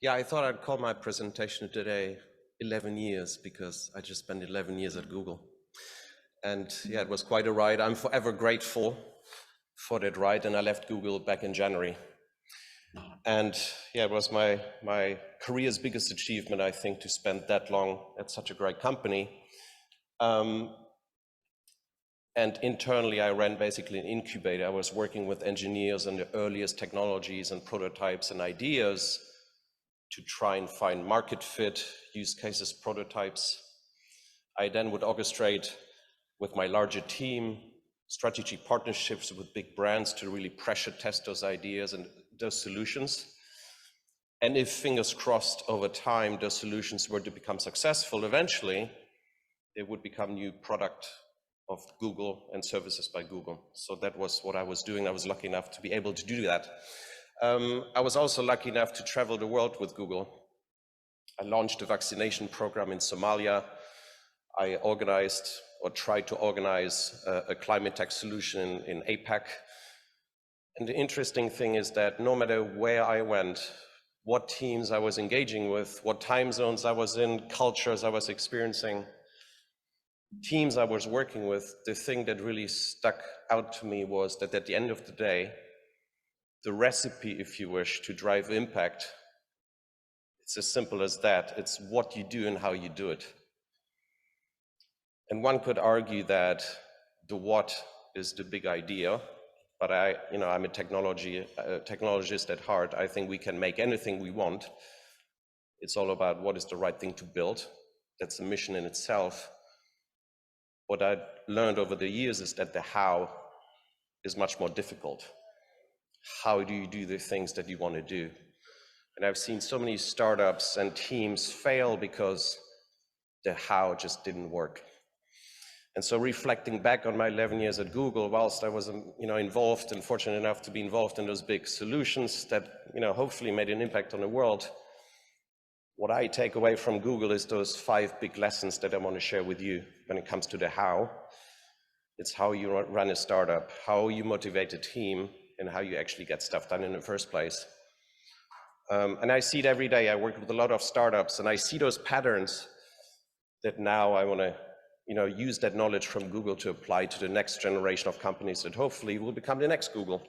Yeah, I thought I'd call my presentation today 11 years because I just spent 11 years at Google. And yeah, it was quite a ride. I'm forever grateful for that ride, and I left Google back in January. And yeah, it was my career's biggest achievement, I think, to spend that long at such a great company. And internally, I ran basically an incubator. I was working with engineers on the earliest technologies and prototypes and ideas to try and find market fit, use cases, prototypes. I then would orchestrate with my larger team strategic partnerships with big brands to really pressure test those ideas and those solutions. And if, fingers crossed, over time those solutions were to become successful, eventually they would become new product of Google and services by Google. So that was what I was doing. I was lucky enough to be able to do that. I was also lucky enough to travel the world with Google. I launched a vaccination program in Somalia. I organized or tried to organize a climate tech solution in APAC. And the interesting thing is that no matter where I went, what teams I was engaging with, what time zones I was in, cultures I was experiencing, teams I was working with, the thing that really stuck out to me was that at the end of the day, the recipe, if you wish, to drive impact, it's as simple as that. It's what you do and how you do it. And one could argue that the what is the big idea, but I'm a technologist at heart. I think we can make anything we want. It's all about what is the right thing to build. That's a mission in itself. What I learned over the years is that the how is much more difficult. How do you do the things that you want to do? And I've seen so many startups and teams fail because the how just didn't work. And so reflecting back on my 11 years at Google, whilst I was involved and fortunate enough to be involved in those big solutions that hopefully made an impact on the world, what I take away from Google is those 5 big lessons that I want to share with you when it comes to the how. It's how you run a startup, how you motivate a team, and how you actually get stuff done in the first place. And I see it every day. I work with a lot of startups, and I see those patterns that now I want to use that knowledge from Google to apply to the next generation of companies that hopefully will become the next Google.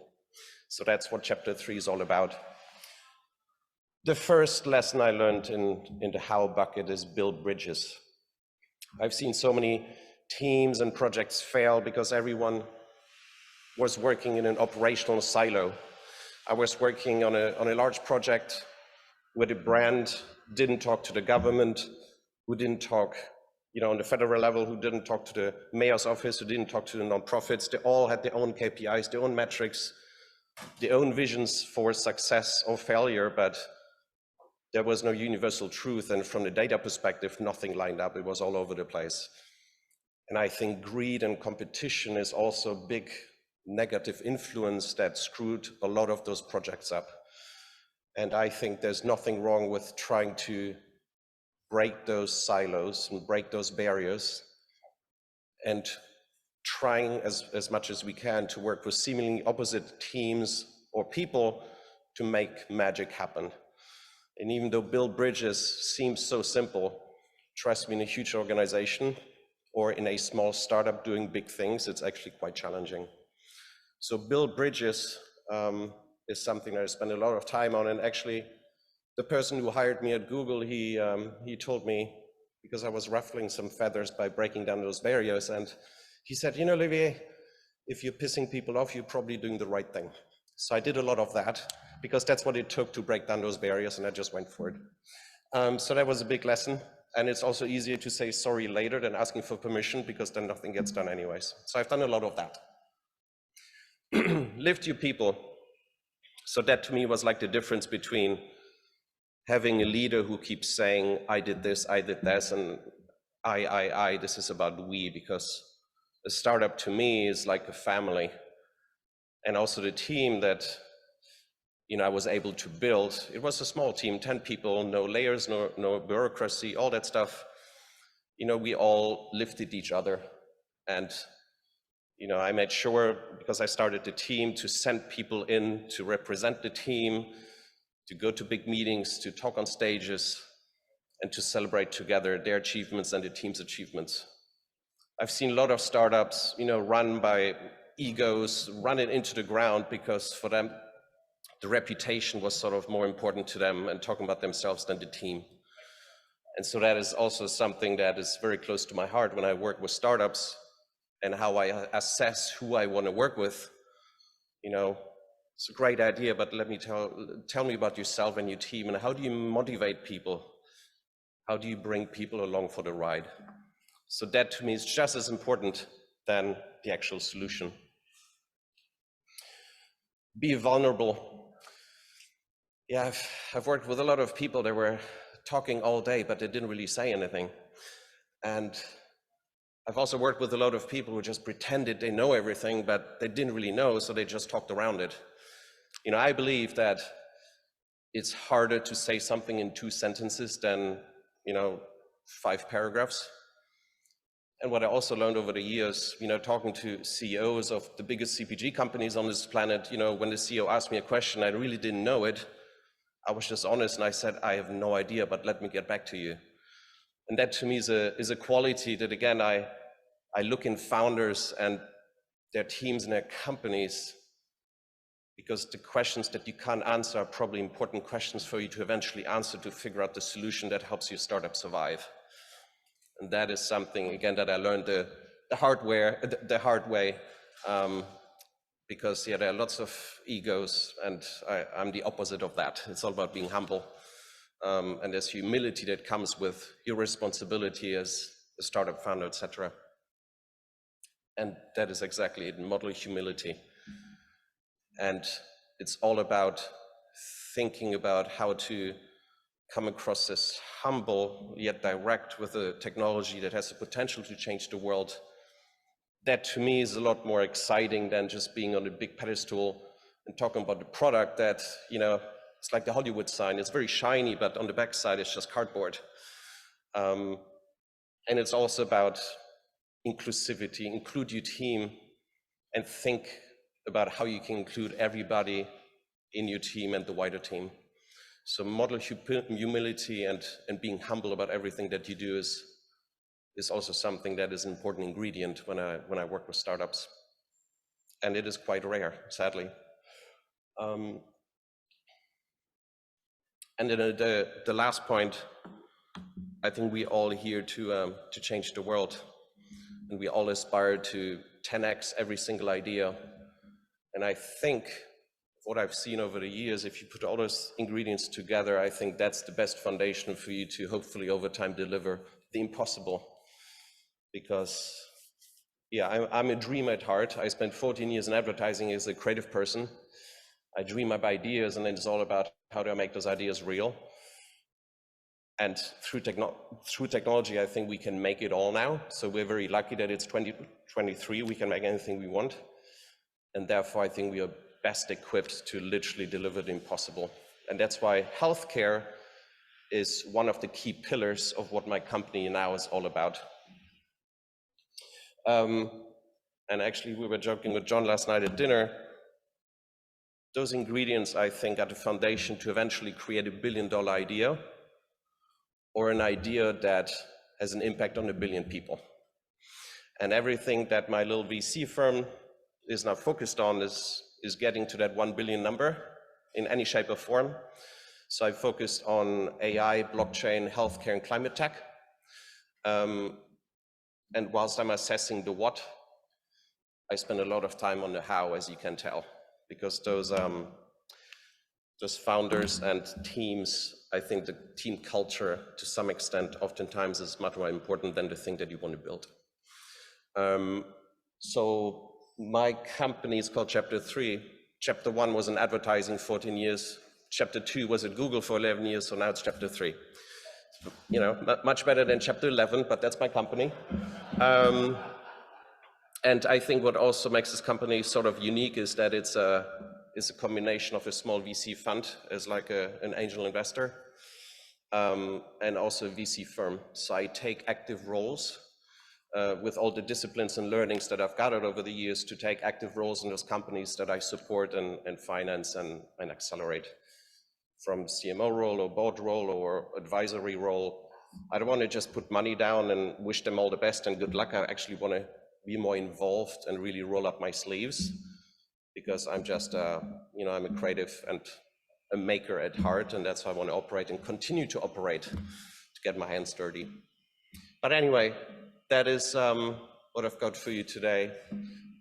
So that's what chapter 3 is all about. The first lesson I learned in the how bucket is build bridges. I've seen so many teams and projects fail because everyone was working in an operational silo. I was working on a large project where the brand didn't talk to the government, who didn't talk on the federal level, who didn't talk to the mayor's office, who didn't talk to the nonprofits. They all had their own KPIs, their own metrics, their own visions for success or failure, but there was no universal truth, and from the data perspective, nothing lined up. It was all over the place. And I think greed and competition is also a big negative influence that screwed a lot of those projects up. And I think there's nothing wrong with trying to break those silos and break those barriers and trying as much as we can to work with seemingly opposite teams or people to make magic happen. And even though build bridges seems so simple, trust me, in a huge organization or in a small startup doing big things, it's actually quite challenging. So build bridges is something that I spend a lot of time on. And actually, the person who hired me at Google, he told me, because I was ruffling some feathers by breaking down those barriers, and he said, Olivier, if you're pissing people off, you're probably doing the right thing. So I did a lot of that, because that's what it took to break down those barriers, and I just went for it. So that was a big lesson. And it's also easier to say sorry later than asking for permission, because then nothing gets done anyways. So I've done a lot of that. Lift your people. So that to me was like the difference between having a leader who keeps saying, I did this, and this is about we, because a startup to me is like a family. And also the team that I was able to build, it was a small team, 10 people, no layers, no bureaucracy, all that stuff. We all lifted each other. And I made sure, because I started the team, to send people in to represent the team, to go to big meetings, to talk on stages, and to celebrate together their achievements and the team's achievements. I've seen a lot of startups, run by egos, run it into the ground because for them, the reputation was sort of more important to them and talking about themselves than the team. And so that is also something that is very close to my heart when I work with startups and how I assess who I want to work with. It's a great idea, but let me tell me about yourself and your team, and how do you motivate people? How do you bring people along for the ride? So that to me is just as important than the actual solution. Be vulnerable. Yeah, I've worked with a lot of people that were talking all day, but they didn't really say anything. And I've also worked with a lot of people who just pretended they know everything, but they didn't really know, so they just talked around it. I believe that it's harder to say something in 2 sentences than, 5 paragraphs. And what I also learned over the years, talking to CEOs of the biggest CPG companies on this planet, when the CEO asked me a question, I really didn't know it. I was just honest and I said, I have no idea, but let me get back to you. And that to me is a quality that, again, I look in founders and their teams and their companies, because the questions that you can't answer are probably important questions for you to eventually answer to figure out the solution that helps your startup survive. And that is something, again, that I learned the hard way, because there are lots of egos, and I'm the opposite of that. It's all about being humble. And there's humility that comes with your responsibility as a startup founder, etc. And that is exactly it, model humility. And it's all about thinking about how to come across as humble yet direct with a technology that has the potential to change the world. That to me is a lot more exciting than just being on a big pedestal and talking about the product that, it's like the Hollywood sign. It's very shiny, but on the backside it's just cardboard. And it's also about inclusivity, include your team, and think about how you can include everybody in your team and the wider team. So model humility and being humble about everything that you do is also something that is an important ingredient when I work with startups. And it is quite rare, sadly. And then the last point, I think we all here to change the world, and we all aspire to 10x every single idea. And I think what I've seen over the years, if you put all those ingredients together, I think that's the best foundation for you to hopefully over time deliver the impossible. Because I'm a dreamer at heart. I spent 14 years in advertising as a creative person. I dream up ideas, and then it's all about how do I make those ideas real. And through technology, I think we can make it all now. So we're very lucky that it's 2023, we can make anything we want. And therefore, I think we are best equipped to literally deliver the impossible. And that's why healthcare is one of the key pillars of what my company now is all about. And actually, we were joking with John last night at dinner. Those ingredients, I think, are the foundation to eventually create a $1 billion idea, or an idea that has an impact on 1 billion people. And everything that my little VC firm is now focused on is getting to that 1 billion number in any shape or form. So I focused on AI, blockchain, healthcare, and climate tech. And whilst I'm assessing the what, I spend a lot of time on the how, as you can tell, because those founders and teams, I think the team culture to some extent oftentimes is much more important than the thing that you want to build. So my company is called Chapter 3. Chapter 1 was in advertising, 14 years. Chapter 2 was at Google for 11 years, so now it's Chapter 3. Much better than Chapter 11, but that's my company. And I think what also makes this company sort of unique is that it's a combination of a small VC fund as like an angel investor, and also a VC firm. So I take active roles with all the disciplines and learnings that I've gathered over the years to take active roles in those companies that I support and finance and accelerate. from CMO role or board role or advisory role. I don't want to just put money down and wish them all the best and good luck. I actually want to be more involved and really roll up my sleeves, because I'm just, you know, I'm a creative and a maker at heart, and that's how I want to operate and continue to operate, to get my hands dirty. But anyway, that is what I've got for you today.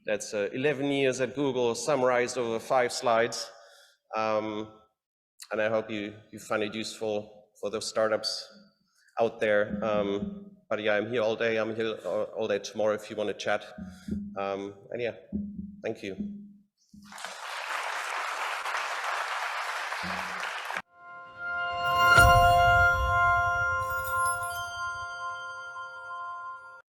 That's 11 years at Google summarized over 5 slides. And I hope you find it useful for those startups out there. But yeah, I'm here all day. I'm here all day tomorrow if you want to chat. And yeah, thank you.